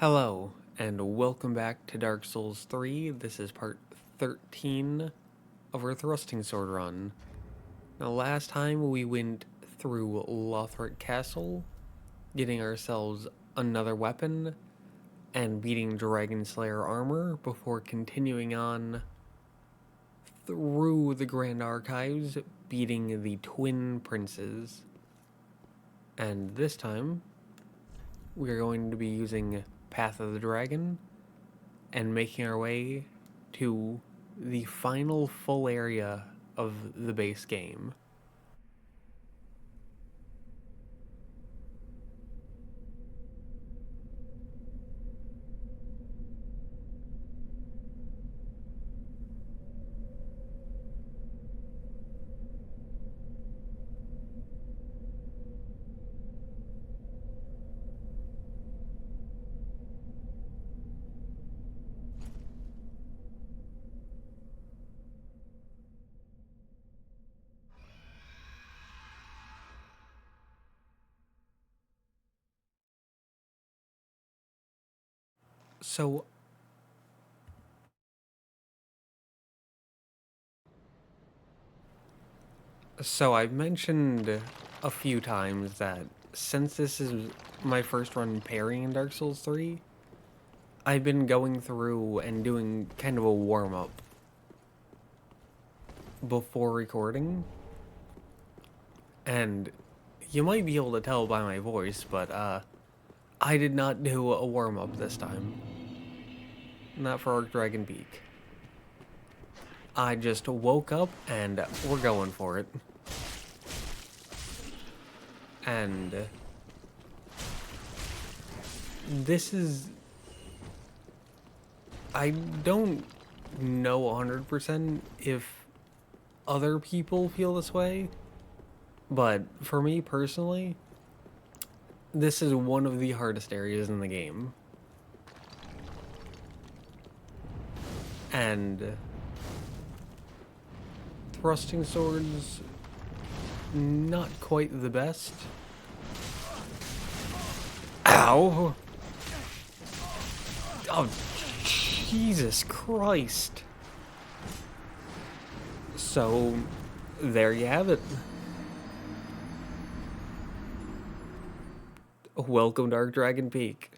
Hello, and welcome back to Dark Souls 3. This is part 13 of our Thrusting Sword run. Now, last time we went through Lothric Castle, getting ourselves another weapon, and beating Dragon Slayer armor before continuing on through the Grand Archives, beating the Twin Princes. And this time, we are going to be using Path of the Dragon and making our way to the final full area of the base game. So I've mentioned a few times that since this is my first run parrying in Dark Souls 3, I've been going through and doing kind of a warm-up before recording. And you might be able to tell by my voice, but I did not do a warm-up this time. Not for Archdragon Peak. I just woke up and we're going for it. And this is... I don't know 100% if other people feel this way, but for me personally, this is one of the hardest areas in the game. And thrusting swords, not quite the best. Ow! Oh, Jesus Christ. So, there you have it. Welcome to Archdragon Peak.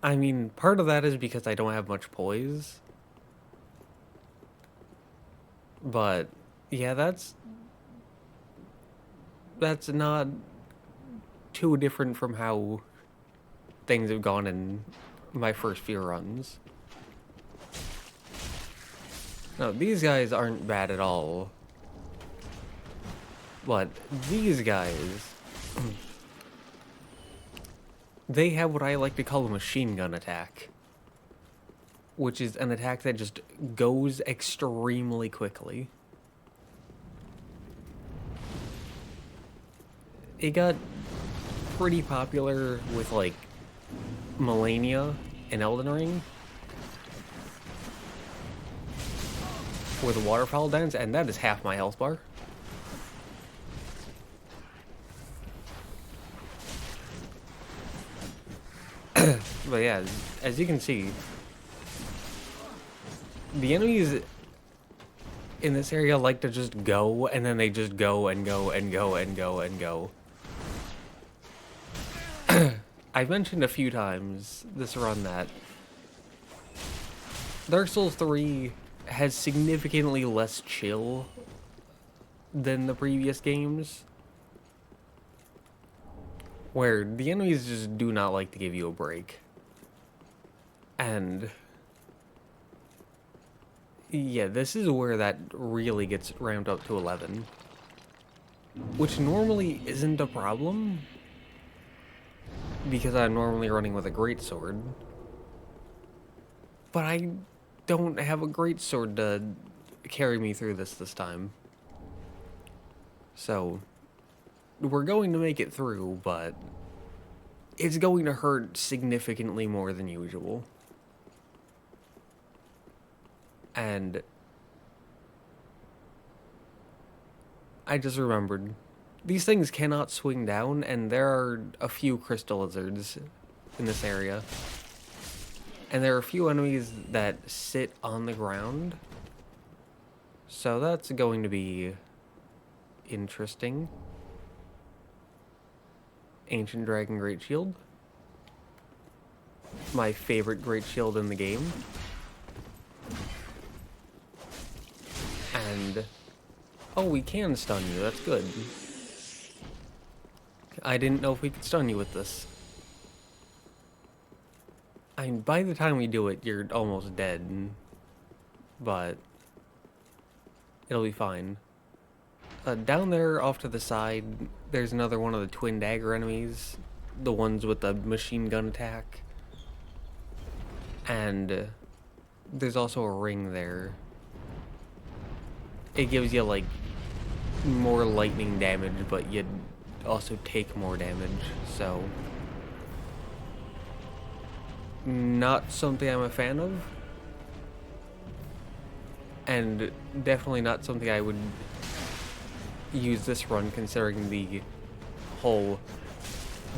I mean, part of that is because I don't have much poise. But, yeah, that's not too different from how things have gone in my first few runs. No, these guys aren't bad at all. But these guys... they have what I like to call a machine gun attack. Which is an attack that just goes extremely quickly. It got pretty popular with, like, Millennia and Elden Ring. With the waterfowl dance, and that is half my health bar. But yeah, as you can see, the enemies in this area like to just go, and then they just go and go and go and go and go. I've mentioned a few times this run that Dark Souls 3 has significantly less chill than the previous games, where the enemies just do not like to give you a break. And yeah, this is where that really gets ramped up to 11. Which normally isn't a problem, because I'm normally running with a greatsword. But I don't have a greatsword to carry me through this time. So, we're going to make it through, but it's going to hurt significantly more than usual. And I just remembered. These things cannot swing down, and there are a few crystal lizards in this area. And there are a few enemies that sit on the ground. So that's going to be interesting. Ancient Dragon Great Shield. My favorite Great Shield in the game. And... oh, we can stun you. That's good. I didn't know if we could stun you with this. I mean, by the time we do it, you're almost dead. But... it'll be fine. Down there, off to the side, there's another one of the twindagger enemies. The ones with the machine gun attack. And there's also a ring there. It gives you, like, more lightning damage, but you also take more damage, so... not something I'm a fan of. And definitely not something I would use this run, considering the whole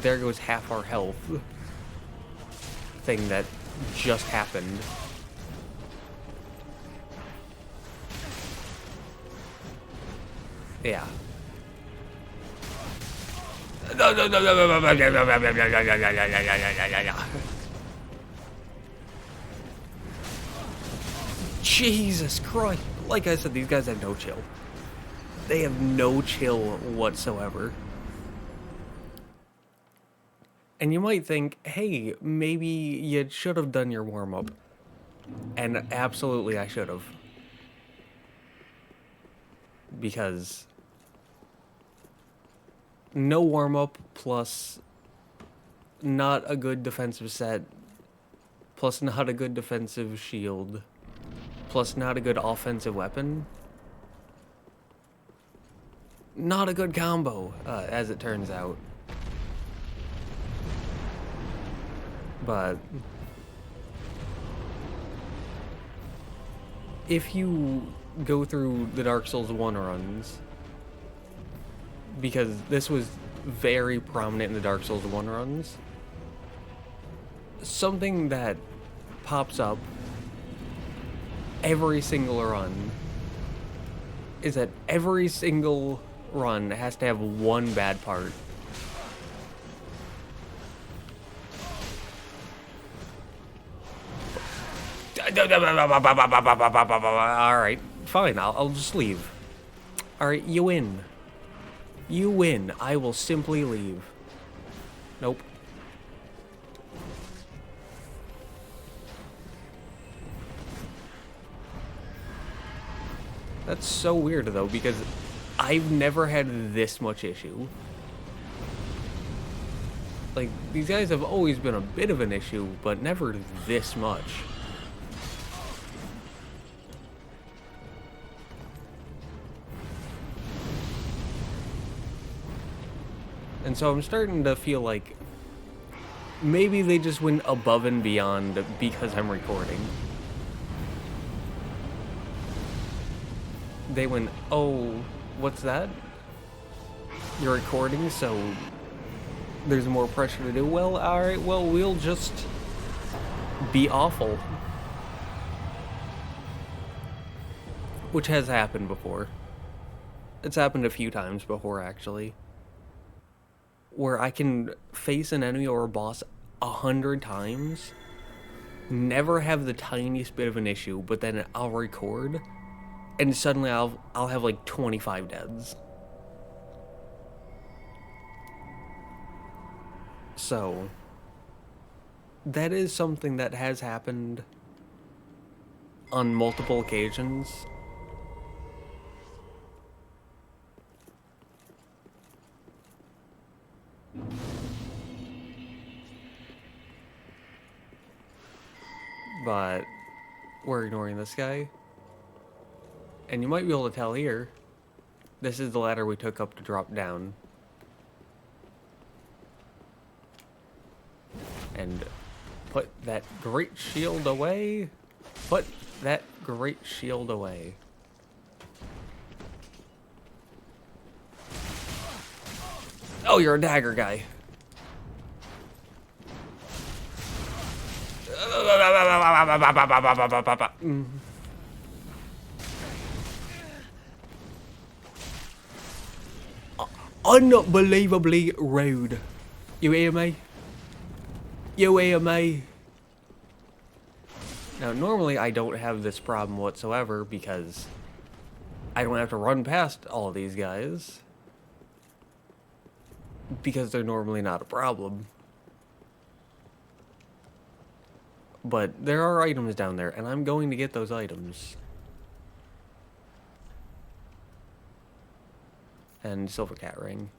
there goes half our health thing that just happened. Yeah. Jesus Christ. Like I said, these guys have no chill. They have no chill whatsoever. And you might think, hey, maybe you should have done your warm-up. And absolutely I should have. Because no warm-up plus not a good defensive set plus not a good defensive shield plus not a good offensive weapon. Not a good combo, as it turns out. But if you go through the Dark Souls 1 runs, because this was very prominent in the Dark Souls 1 runs, something that pops up every single run is that every single run has to have one bad part. Alright, fine, I'll just leave. Alright, you win. You win. I will simply leave. Nope. That's so weird, though, because I've never had this much issue. Like, these guys have always been a bit of an issue, but never this much. And so I'm starting to feel like maybe they just went above and beyond because I'm recording. They went, oh, what's that? You're recording, so there's more pressure to do. Well, alright, well, we'll just be awful. Which has happened before. It's happened a few times before, actually. Where I can face an enemy or a boss 100 times, never have the tiniest bit of an issue, but then I'll record, and suddenly I'll have like 25 deaths. So, that is something that has happened on multiple occasions. But we're ignoring this guy. And you might be able to tell here, this is the ladder we took up to drop down. And put that great shield away. Put that great shield away. Oh, you're a dagger guy. Unbelievably rude. You hear me? You hear me? Now, normally I don't have this problem whatsoever because I don't have to run past all these guys. Because they're normally not a problem. But there are items down there, and I'm going to get those items. And silver cat ring.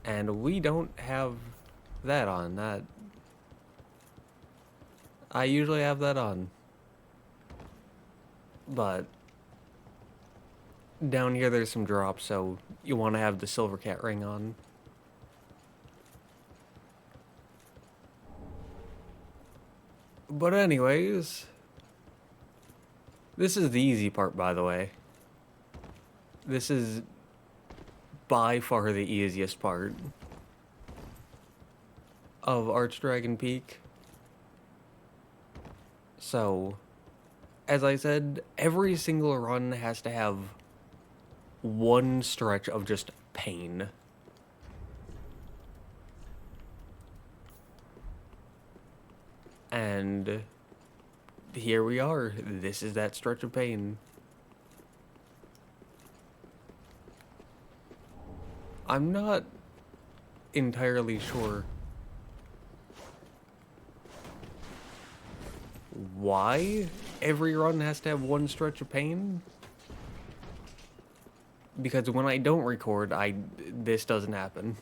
And we don't have that on. That I usually have that on. But down here there's some drops, so you want to have the silver cat ring on. But anyways, this is the easy part, by the way. This is by far the easiest part of Archdragon Peak. So, as I said, every single run has to have one stretch of just pain. And here we are. This is that stretch of pain. I'm not entirely sure why every run has to have one stretch of pain. Because when I don't record, this doesn't happen.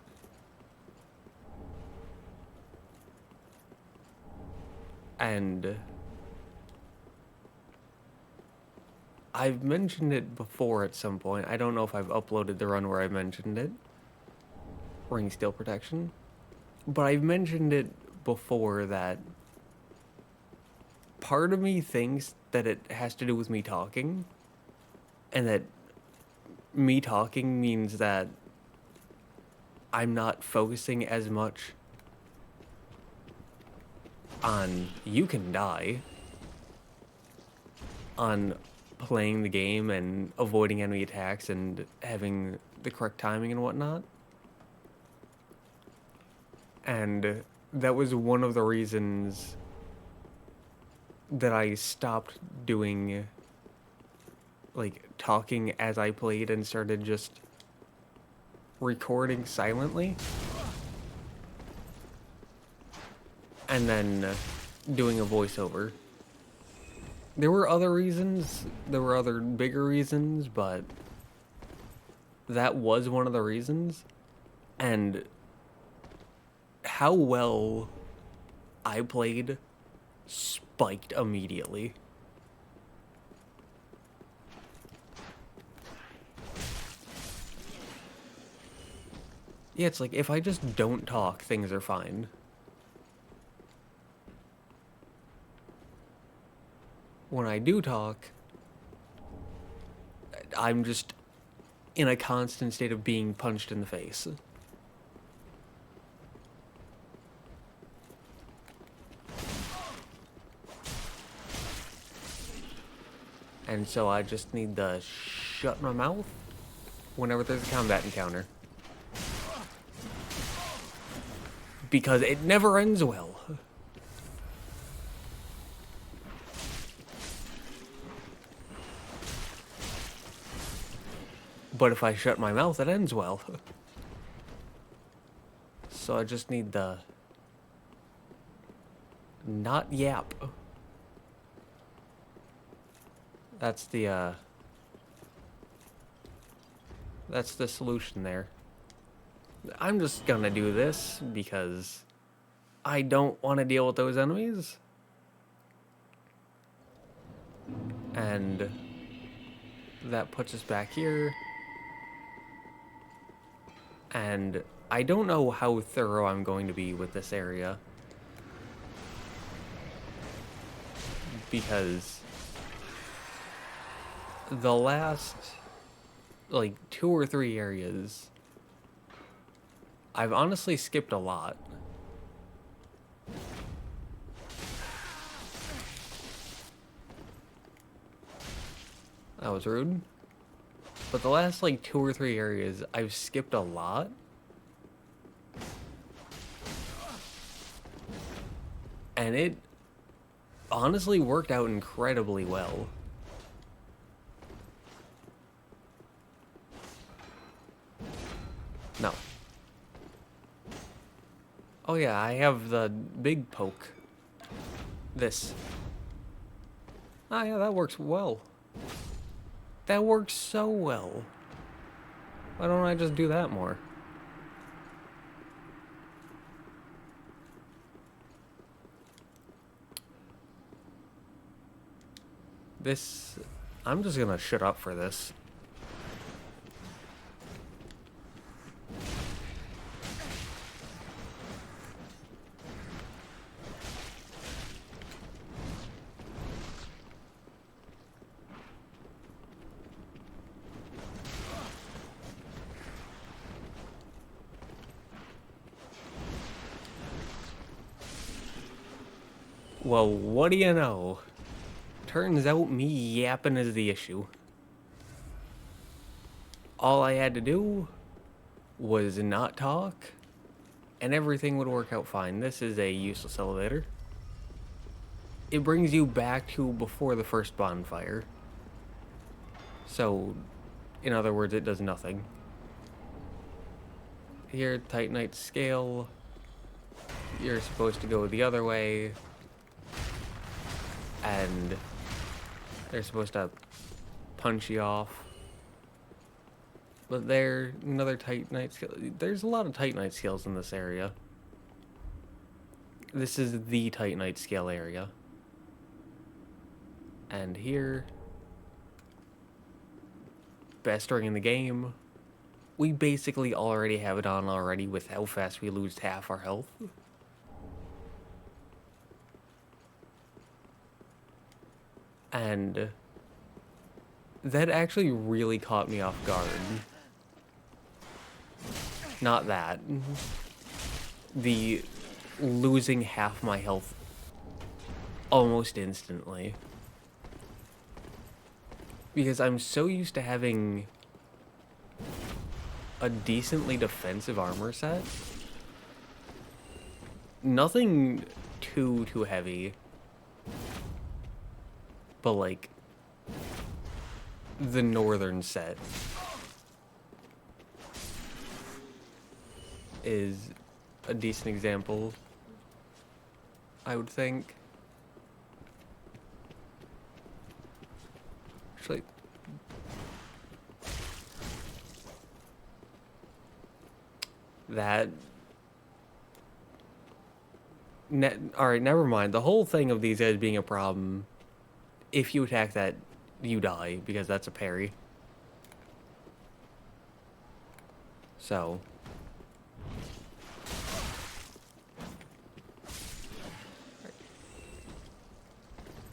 And I've mentioned it before at some point. I don't know if I've uploaded the run where I mentioned it. Ring steel protection. But I've mentioned it before that part of me thinks that it has to do with me talking. And that me talking means that I'm not focusing as much on you can die, on playing the game and avoiding enemy attacks and having the correct timing and whatnot. And that was one of the reasons that I stopped doing, like, talking as I played and started just recording silently. And then doing a voiceover. There were other reasons. There were other bigger reasons, but that was one of the reasons. And how well I played spiked immediately. Yeah, it's like if I just don't talk, things are fine. When I do talk, I'm just in a constant state of being punched in the face. And so I just need to shut my mouth whenever there's a combat encounter. Because it never ends well. But if I shut my mouth, it ends well. So I just need the not yap. That's the solution there. I'm just gonna do this because I don't want to deal with those enemies. And that puts us back here. And I don't know how thorough I'm going to be with this area. Because the last, like, 2 or 3 areas I've honestly skipped a lot. That was rude. But the last, like, 2 or 3 areas, I've skipped a lot. And it honestly worked out incredibly well. No. Oh yeah, I have the big poke. This. Ah yeah, that works well. That works so well. Why don't I just do that more? This... I'm just gonna shut up for this. Well, what do you know? Turns out me yapping is the issue. All I had to do was not talk, and everything would work out fine. This is a useless elevator. It brings you back to before the first bonfire. So, in other words, it does nothing. Here, Titanite scale. You're supposed to go the other way. And they're supposed to punch you off. But there, another Titanite scale. There's a lot of Titanite scales in this area. This is the Titanite scale area. And here, best ring in the game. We basically already have it on already with how fast we lose half our health. And that actually really caught me off guard. Not that. The losing half my health almost instantly. Because I'm so used to having a decently defensive armor set. Nothing too heavy. But like the northern set is a decent example, I would think. Actually, that... Alright, never mind. The whole thing of these guys being a problem, if you attack that, you die, because that's a parry. So...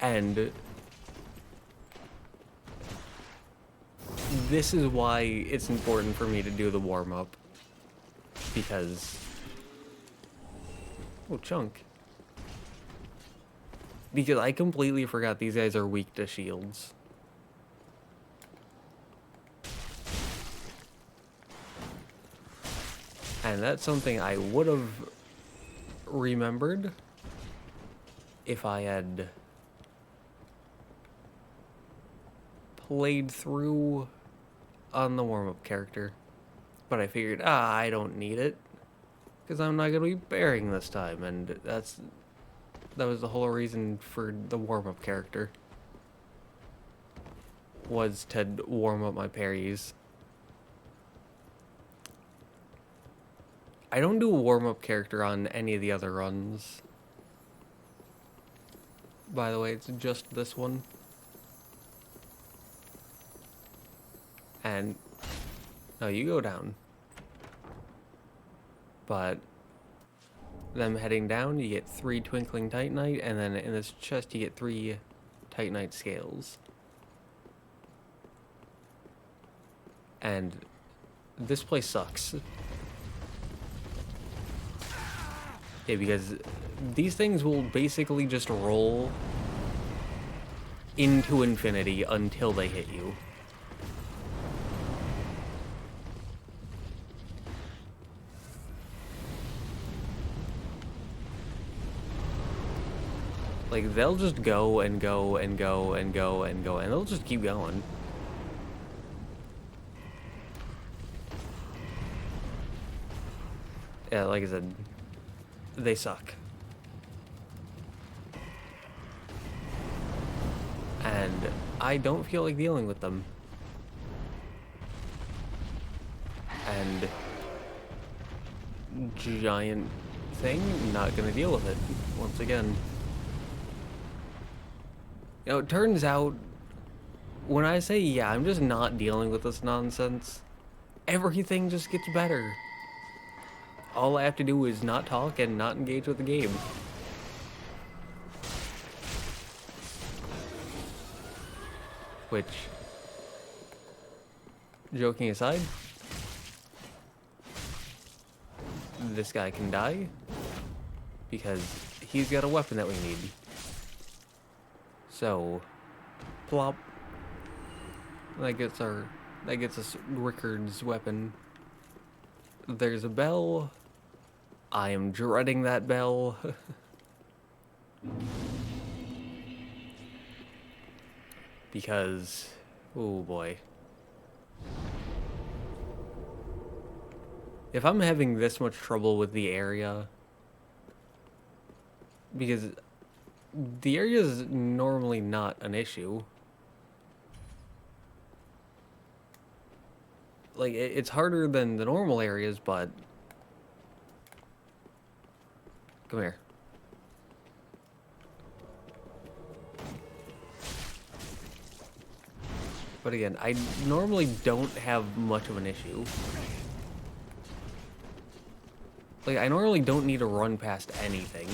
And... this is why it's important for me to do the warm-up. Because... oh, chunk. Because I completely forgot these guys are weak to shields. And that's something I would have remembered if I had played through on the warm-up character. But I figured, I don't need it, because I'm not going to be bearing this time, and that was the whole reason for the warm-up character, was to warm up my parries. I don't do a warm-up character on any of the other runs. By the way, it's just this one. And... no, you go down. But... them heading down, you get 3 Twinkling Titanite, and then in this chest you get 3 Titanite scales. And this place sucks. Yeah, because these things will basically just roll into infinity until they hit you. Like, they'll just go and go and go and go and go, and they'll just keep going. Yeah, like I said, they suck. And I don't feel like dealing with them. And giant thing, not gonna deal with it once again. You know, it turns out, when I say, yeah, I'm just not dealing with this nonsense, everything just gets better. All I have to do is not talk and not engage with the game. Which, joking aside, this guy can die because he's got a weapon that we need. So, plop. That gets us Rickard's weapon. There's a bell. I am dreading that bell. Because, oh boy. If I'm having this much trouble with the area, because the area is normally not an issue. Like, it's harder than the normal areas, but... Come here. But again, I normally don't have much of an issue. Like, I normally don't need to run past anything.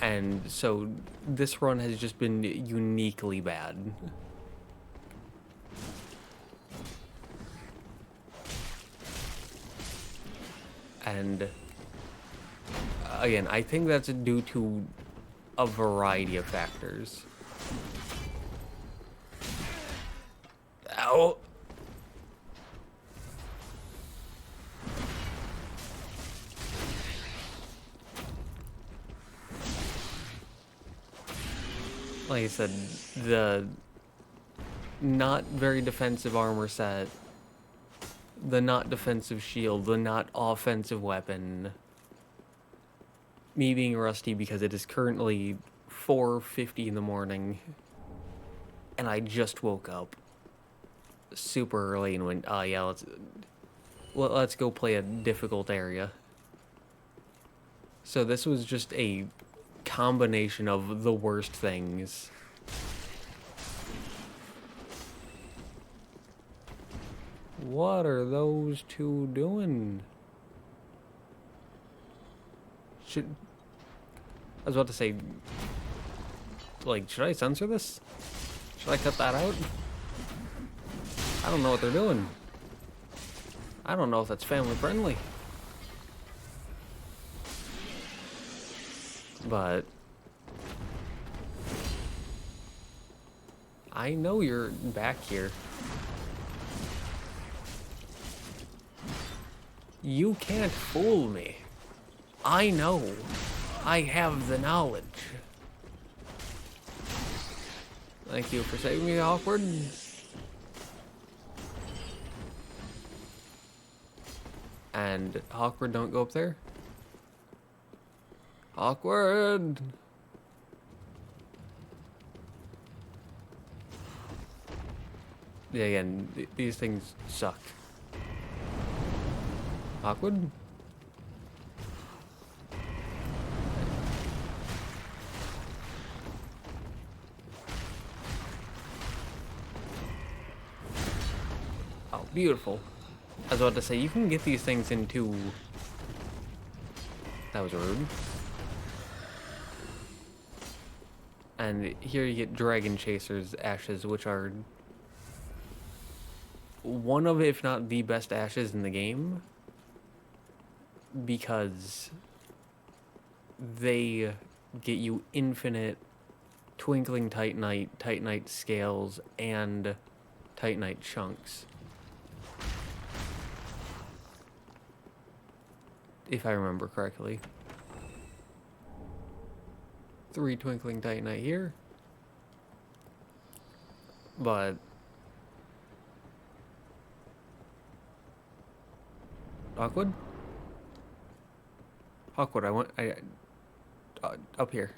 And so, this run has just been uniquely bad. And, again, I think that's due to a variety of factors. Ow! Like I said, the not very defensive armor set, the not defensive shield, the not offensive weapon, me being rusty because it is currently 4:50 in the morning, and I just woke up super early and went, yeah, let's go play a difficult area. So this was just a combination of the worst things. What are those two doing? I was about to say, like, should I censor this? Should I cut that out? I don't know what they're doing. I don't know if that's family friendly. But I know you're back here. You can't fool me. I know. I have the knowledge. Thank you for saving me, Hawkwood. And Hawkwood, don't go up there. Awkward. Yeah, again, these things suck. Awkward. Oh, beautiful. I was about to say, you can get these things into... That was rude. And here you get Dragon Chaser's ashes, which are one of, if not the best ashes in the game, because they get you infinite twinkling titanite scales, and titanite chunks. If I remember correctly. 3 twinkling titanite here. But Hawkwood? Hawkwood, up here.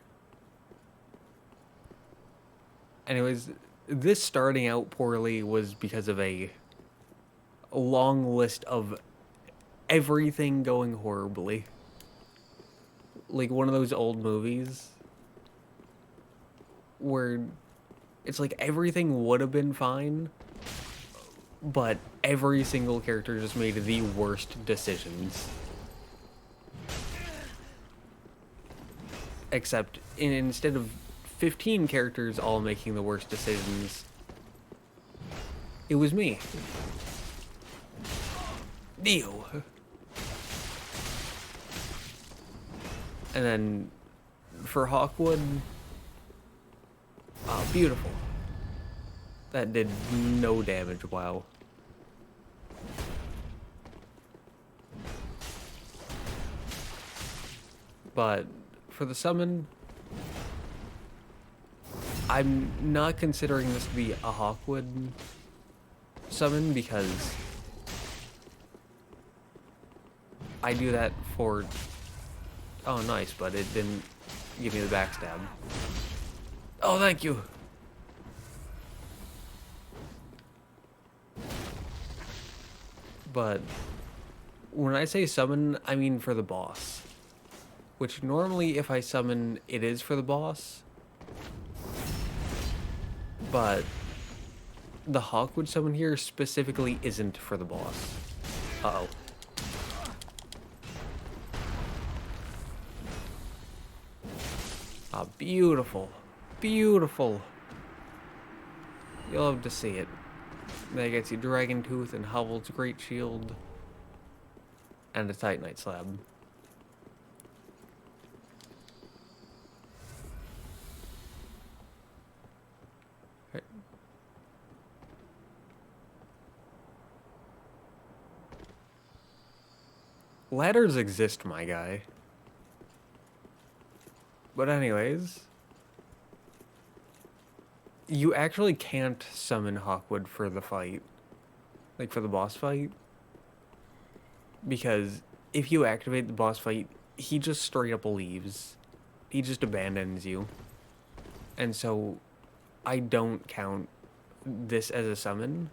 Anyways, this starting out poorly was because of a long list of everything going horribly. Like one of those old movies where it's like everything would have been fine, but every single character just made the worst decisions. Except instead of 15 characters all making the worst decisions, it was me. Neo. And then for Hawkwood, oh, beautiful. That did no damage, wow. But for the summon, I'm not considering this to be a Hawkwood summon because I do that for... Oh, nice, but it didn't give me the backstab. Oh, thank you! But when I say summon, I mean for the boss. Which normally if I summon, it is for the boss. But the Hawkwood summon here specifically isn't for the boss. Uh-oh. Ah, beautiful. Beautiful. You'll love to see it. That gets you Dragon Tooth and Howl's Great Shield. And a Titanite Slab. Right. Ladders exist, my guy. But anyways, you actually can't summon Hawkwood for the fight. Like for the boss fight. Because if you activate the boss fight, he just straight up leaves. He just abandons you. And so I don't count this as a summon.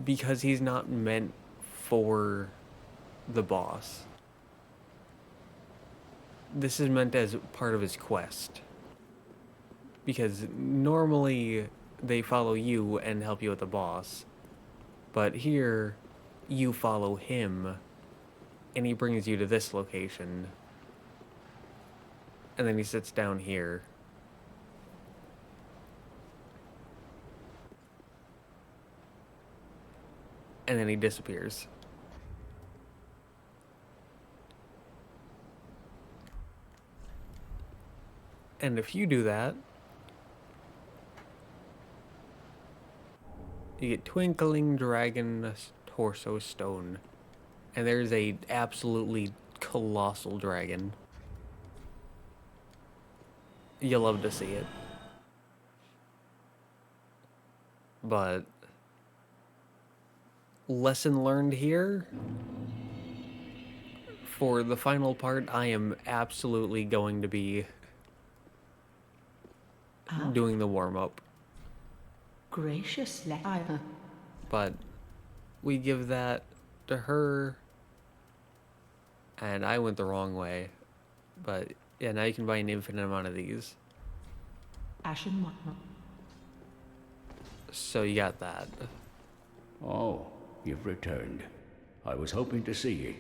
Because he's not meant for the boss. This is meant as part of his quest. Because normally they follow you and help you with the boss. But here, you follow him and he brings you to this location. And then he sits down here. And then he disappears. And if you do that, you get Twinkling Dragon Torso Stone. And there's a absolutely colossal dragon. You'll love to see it. But lesson learned here. For the final part, I am absolutely going to be doing the warm-up. Graciously, But we give that to her. And I went the wrong way. But yeah, now you can buy an infinite amount of these. Ashen. So you got that. Oh, you've returned. I was hoping to see you.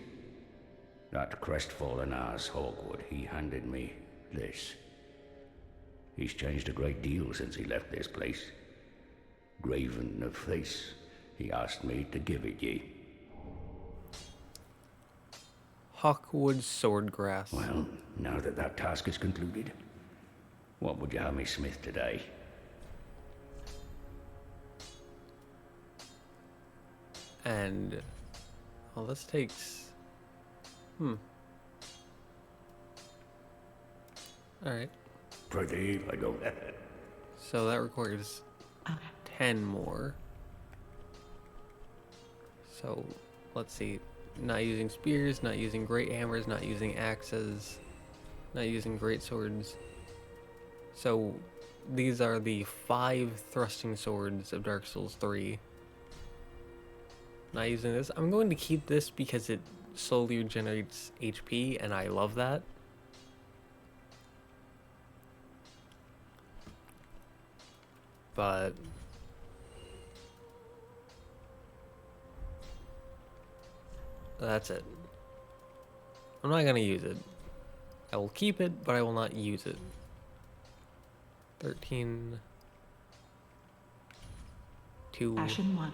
That crestfallen ass Hawkwood, he handed me this. He's changed a great deal since he left this place. Graven of face, He asked me to give it ye. Hawkwood swordgrass. Well, now that that task is concluded, what would you have me smith today? And well, this takes Alright. Pretty, I go. So that requires 10 more. So let's see. Not using spears, not using great hammers, not using axes, not using great swords. So these are the 5 thrusting swords of Dark Souls 3. Not using this. I'm going to keep this because it slowly regenerates HP and I love that. But that's it. I'm not gonna use it. I will keep it, but I will not use it. 13 2 Ashen 1.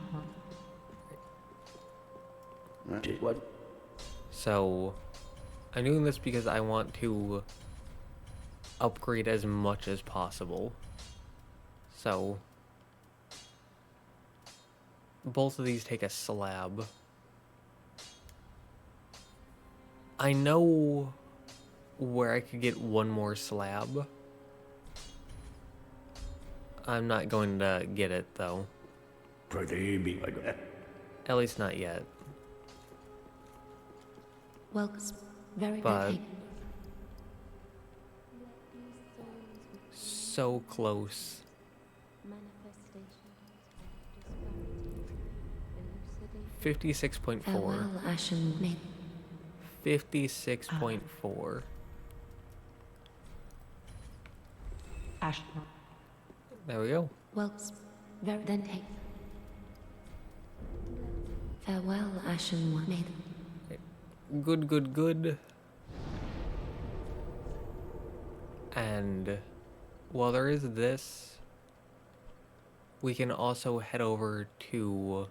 What? So I'm doing this because I want to upgrade as much as possible. So both of these take a slab. I know where I could get one more slab. I'm not going to get it though. Pretty, I go. At least not yet. Well, very But good. so close. 56.4. Farewell, Ashen Maiden. 56.4. Ashen 1. There we go. Well, very then take. Farewell, Ashen One Maiden. Good, good, good. And while there is this, we can also head over to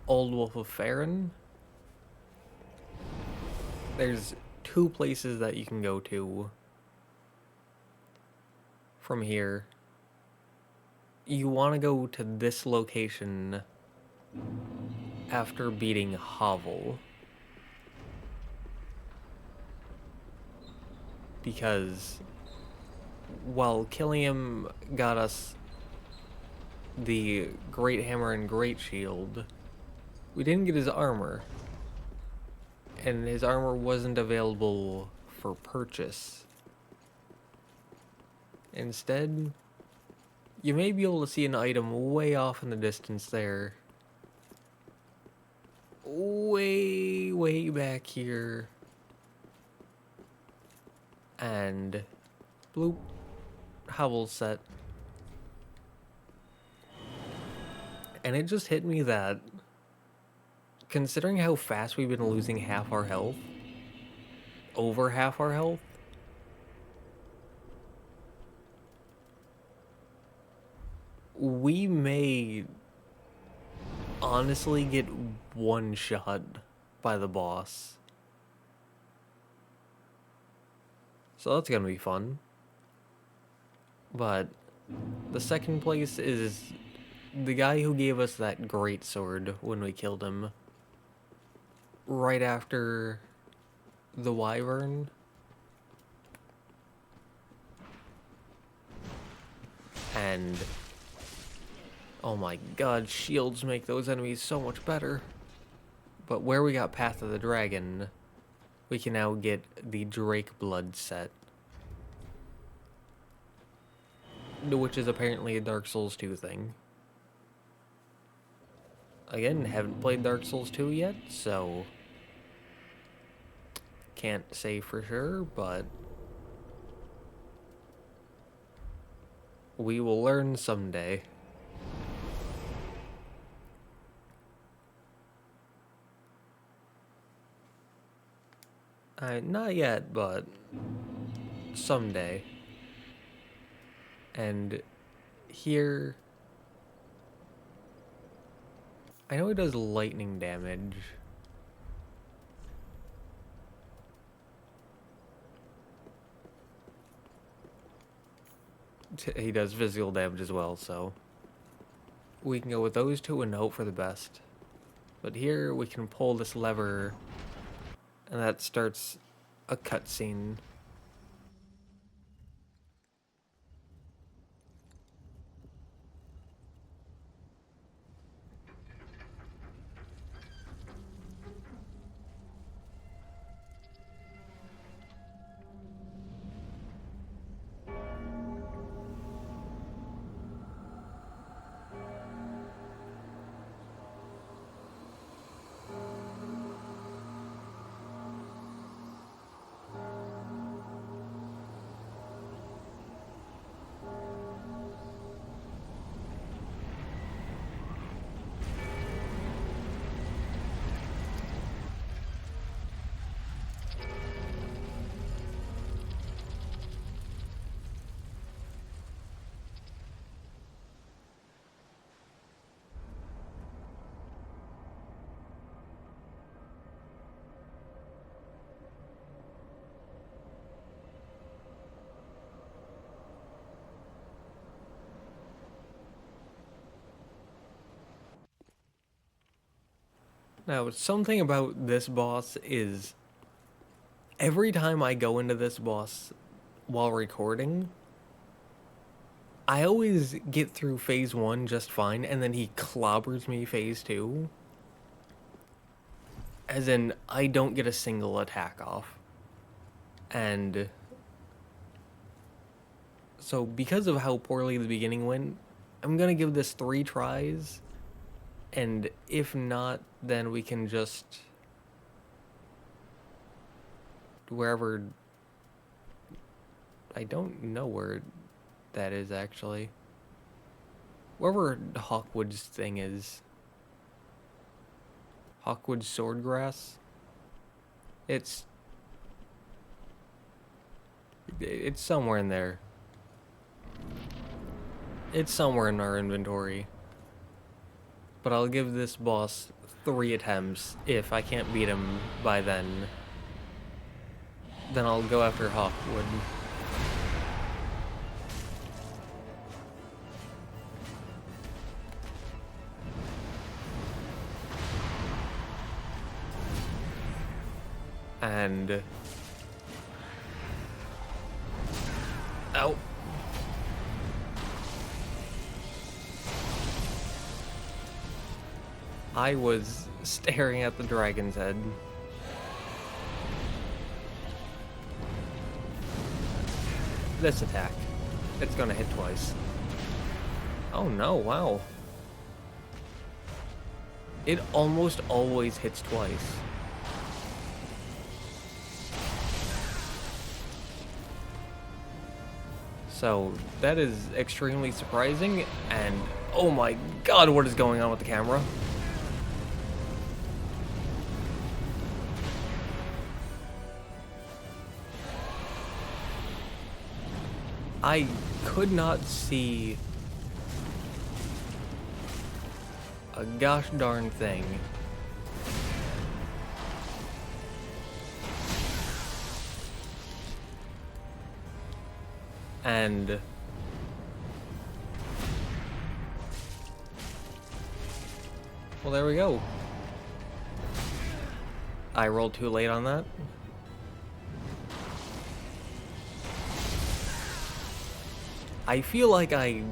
Old Wolf of Farron. There's 2 places that you can go to from here. You want to go to this location after beating Hovel, because while killing him got us the Great Hammer and Great Shield, we didn't get his armor, and his armor wasn't available for purchase. Instead, you may be able to see an item way off in the distance there. Way, way back here. And bloop, Hovel's set. And it just hit me that, considering how fast we've been losing half our health, over half our health, we may honestly get one shot by the boss. So that's gonna be fun. But the second place is the guy who gave us that great sword when we killed him. Right after the Wyvern. And oh my god, shields make those enemies so much better. But where we got Path of the Dragon, we can now get the Drake Blood set. Which is apparently a Dark Souls 2 thing. Again, haven't played Dark Souls 2 yet, so can't say for sure, but we will learn someday. Not yet, but someday. And here I know he does lightning damage. He does physical damage as well, so we can go with those two and hope for the best. But here we can pull this lever, and that starts a cutscene. Now, something about this boss is every time I go into this boss while recording, I always get through phase 1 just fine, and then he clobbers me phase 2. As in, I don't get a single attack off. And so because of how poorly the beginning went, I'm gonna give this 3 tries. And if not, then we can just wherever, I don't know where that is actually. Wherever Hawkwood's thing is. Hawkwood Swordgrass. It's somewhere in there. It's somewhere in our inventory. But I'll give this boss 3 attempts. If I can't beat him by then I'll go after Hawkwood. And ow. I was staring at the dragon's head. This attack. It's gonna hit twice. Oh no, wow. It almost always hits twice. So, that is extremely surprising, and oh my god, what is going on with the camera? I could not see a gosh darn thing. And well, there we go. I rolled too late on that. I feel like I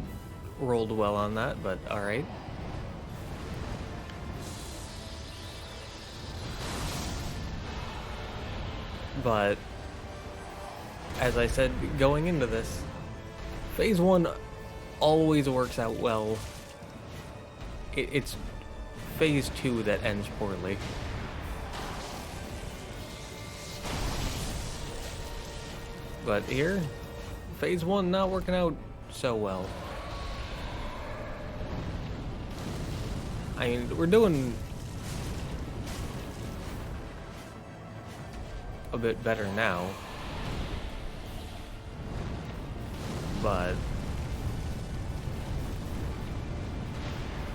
rolled well on that, but alright. But as I said going into this, phase 1 always works out well. It's phase 2 that ends poorly. But here, phase 1 not working out so well. I mean, we're doing a bit better now. But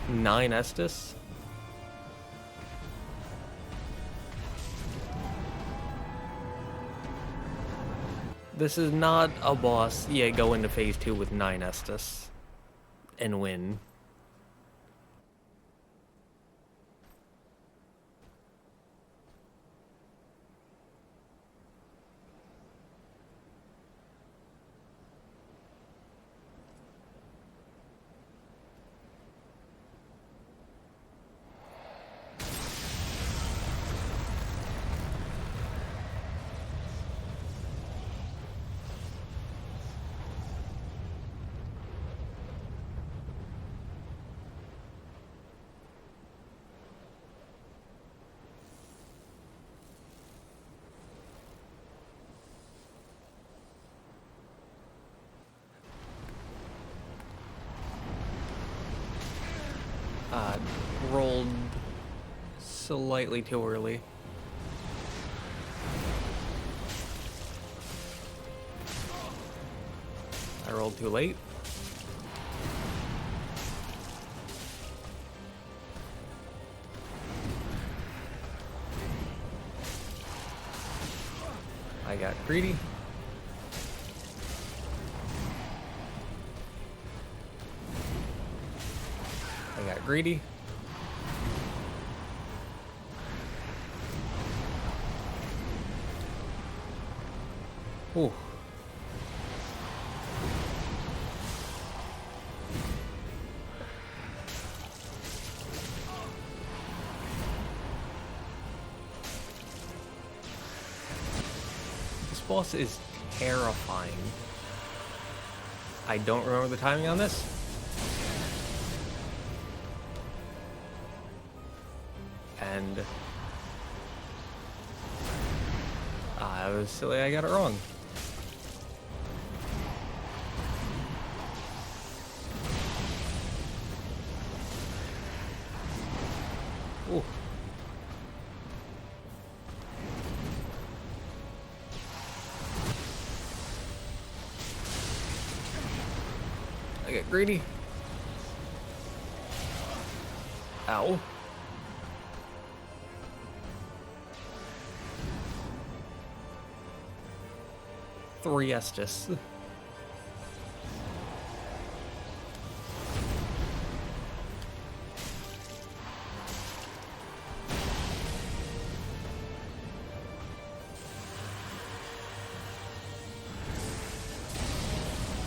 9 Estus? This is not a boss, yeah, go into phase 2 with 9 Estus and win. Rolled slightly too early. I rolled too late. I got greedy. I got greedy. Ooh. This boss is terrifying. I don't remember the timing on this. And I was silly, I got it wrong. Ooh. I get greedy. Ow. Three Estus.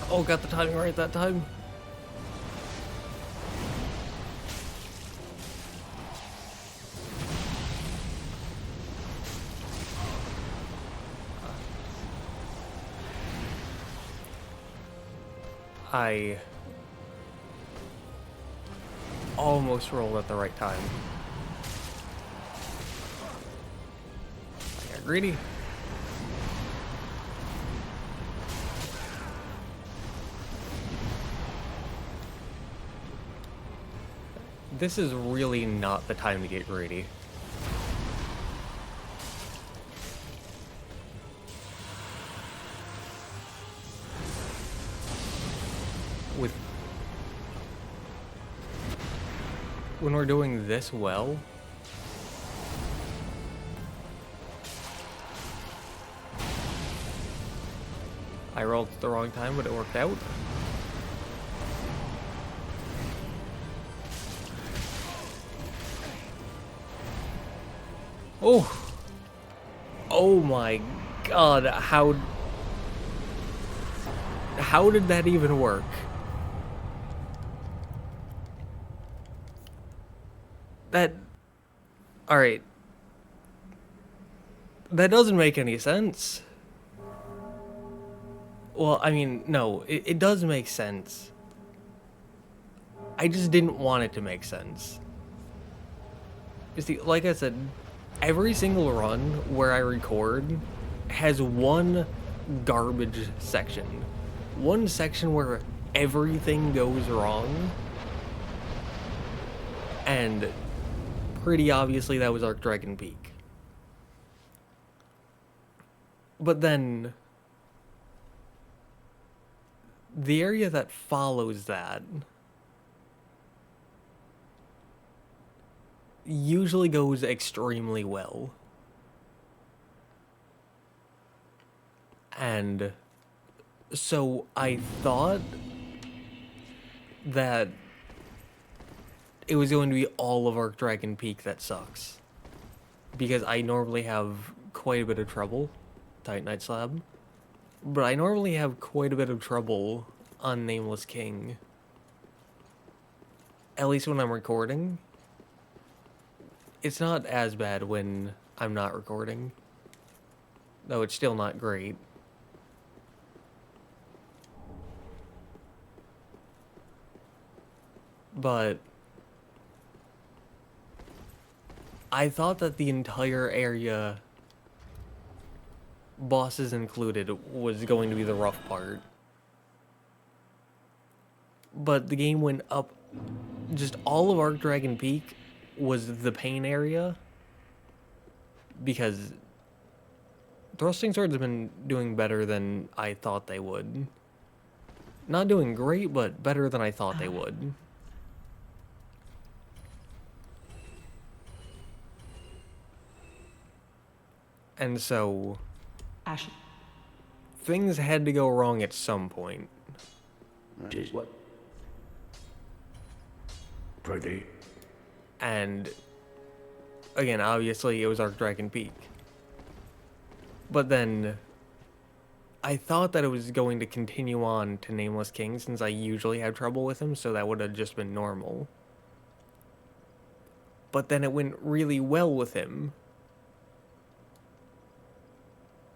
Oh, got the timing right that time. I almost rolled at the right time. I got greedy. This is really not the time to get greedy. When we're doing this well, I rolled at the wrong time, but it worked out. Oh! Oh my god, how did that even work? Alright. That doesn't make any sense. Well, I mean, no, it does make sense. I just didn't want it to make sense. You see, like I said, every single run where I record has one garbage section. One section where everything goes wrong. And pretty obviously that was Archdragon Peak. But then the area that follows that usually goes extremely well. And So I thought that it was going to be all of Archdragon Peak that sucks. Because I normally have quite a bit of trouble, Titanite Slab. But I normally have quite a bit of trouble on Nameless King. At least when I'm recording. It's not as bad when I'm not recording. Though it's still not great. But I thought that the entire area, bosses included, was going to be the rough part. But the game went up. Just all of Archdragon Peak was the pain area. Because thrusting swords have been doing better than I thought they would. Not doing great, but better than I thought they would. And so, Ashen. things had to go wrong at some point. Just what? Pretty. And, again, obviously it was Archdragon Peak. But then, I thought that it was going to continue on to Nameless King, since I usually have trouble with him, so that would have just been normal. But then it went really well with him.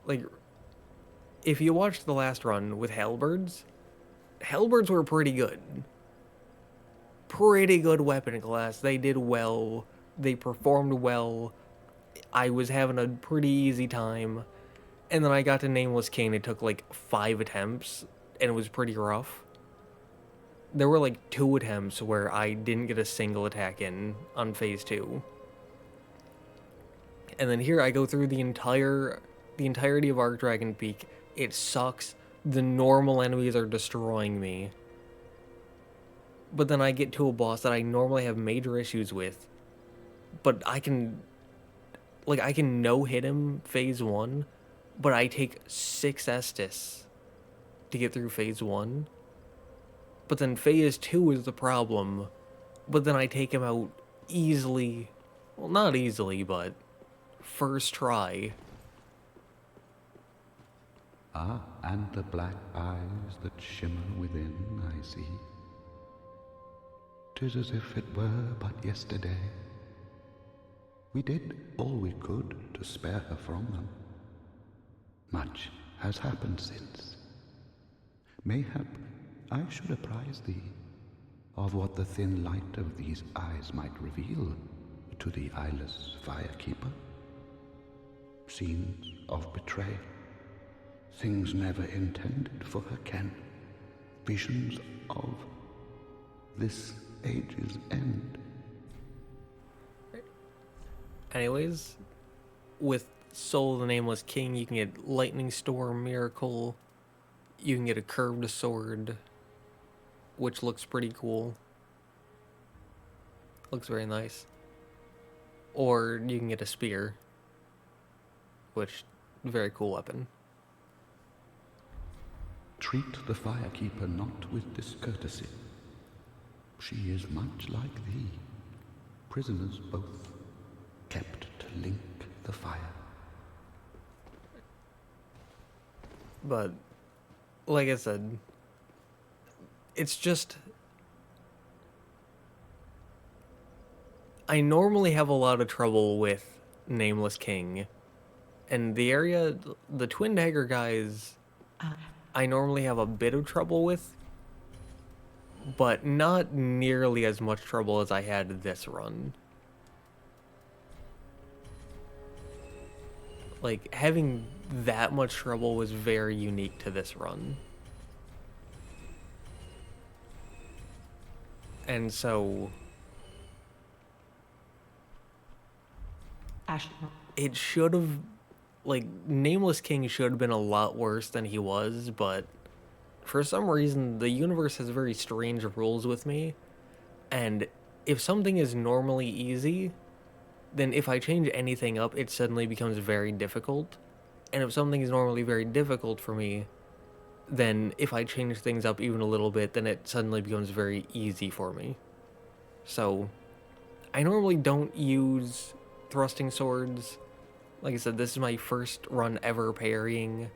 Like, if you watched the last run with Halberds were pretty good. Pretty good weapon class. They did well. They performed well. I was having a pretty easy time. And then I got to Nameless King. It took like 5 attempts, and it was pretty rough. There were like 2 attempts where I didn't get a single attack in on phase 2. And then here I go through the entirety of Archdragon Peak. It sucks. The normal enemies are destroying me. But then I get to a boss that I normally have major issues with. But I can no-hit him phase 1, but I take 6 Estus to get through phase 1. But then phase 2 is the problem. But then I take him out easily. Well, not easily, but first try. Ah, and the black eyes that shimmer within, I see. 'Tis as if it were but yesterday. We did all we could to spare her from them. Much has happened since. Mayhap I should apprise thee of what the thin light of these eyes might reveal to the eyeless firekeeper. Scenes of betrayal. Things never intended for her ken. Visions of this age's end. Anyways, with Soul of the Nameless King, you can get Lightning Storm, Miracle. You can get a curved sword, which looks pretty cool. Looks very nice. Or you can get a spear, which very cool weapon. Treat the firekeeper not with discourtesy. She is much like thee, prisoners both, kept to link the fire. But, like I said, it's just... I normally have a lot of trouble with Nameless King. And the area, the twindagger guys, I normally have a bit of trouble with, but not nearly as much trouble as I had this run. Like, having that much trouble was very unique to this run. And so... Ashen. it should have... like, Nameless King should have been a lot worse than he was, but for some reason, the universe has very strange rules with me, and if something is normally easy, then if I change anything up, it suddenly becomes very difficult, and if something is normally very difficult for me, then if I change things up even a little bit, then it suddenly becomes very easy for me. So, I normally don't use thrusting swords. Like I said, this is my first run ever parrying.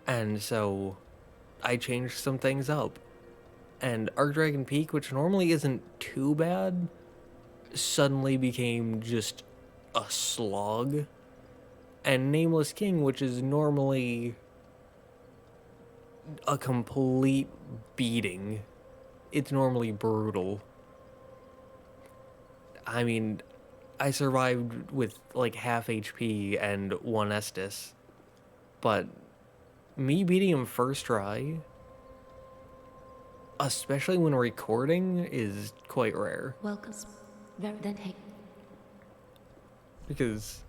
And so, I changed some things up. And Archdragon Peak, which normally isn't too bad, suddenly became just a slog. And Nameless King, which is normally a complete beating, it's normally brutal. I mean, I survived with like half HP and 1 Estus, but me beating him first try, especially when recording, is quite rare. Welcome. Very then take. Because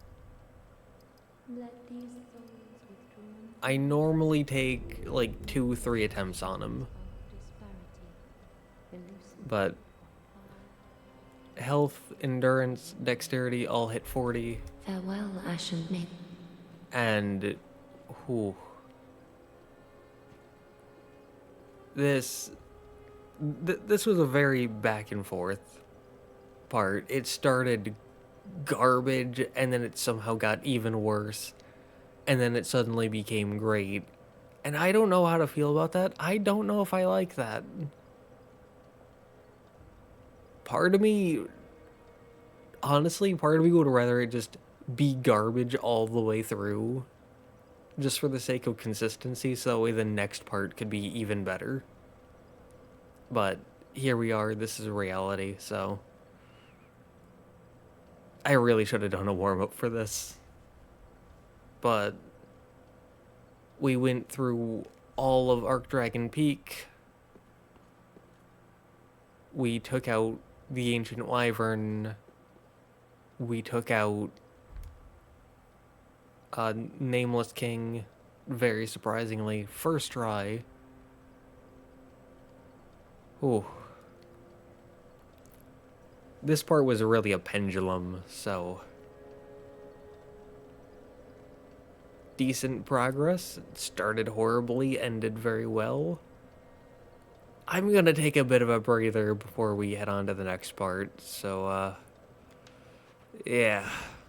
Let these souls withdrawn I normally take like 2-3 attempts on him, disparity. Elusive. but health, endurance, dexterity all hit 40, Farewell, Ashen Maiden. and whew, this was a very back and forth part. It started garbage, and then it somehow got even worse, and then it suddenly became great. And I don't know how to feel about that. I don't know if I like that. Part of me, honestly, part of me would rather it just be garbage all the way through, just for the sake of consistency, so that way the next part could be even better. But here we are, this is reality, so I really should have done a warm-up for this. But we went through all of Archdragon Peak. We took out the Ancient Wyvern. We took out Nameless King, very surprisingly, first try. Ooh. This part was really a pendulum, so decent progress. It started horribly, ended very well. I'm gonna take a bit of a breather before we head on to the next part, so yeah.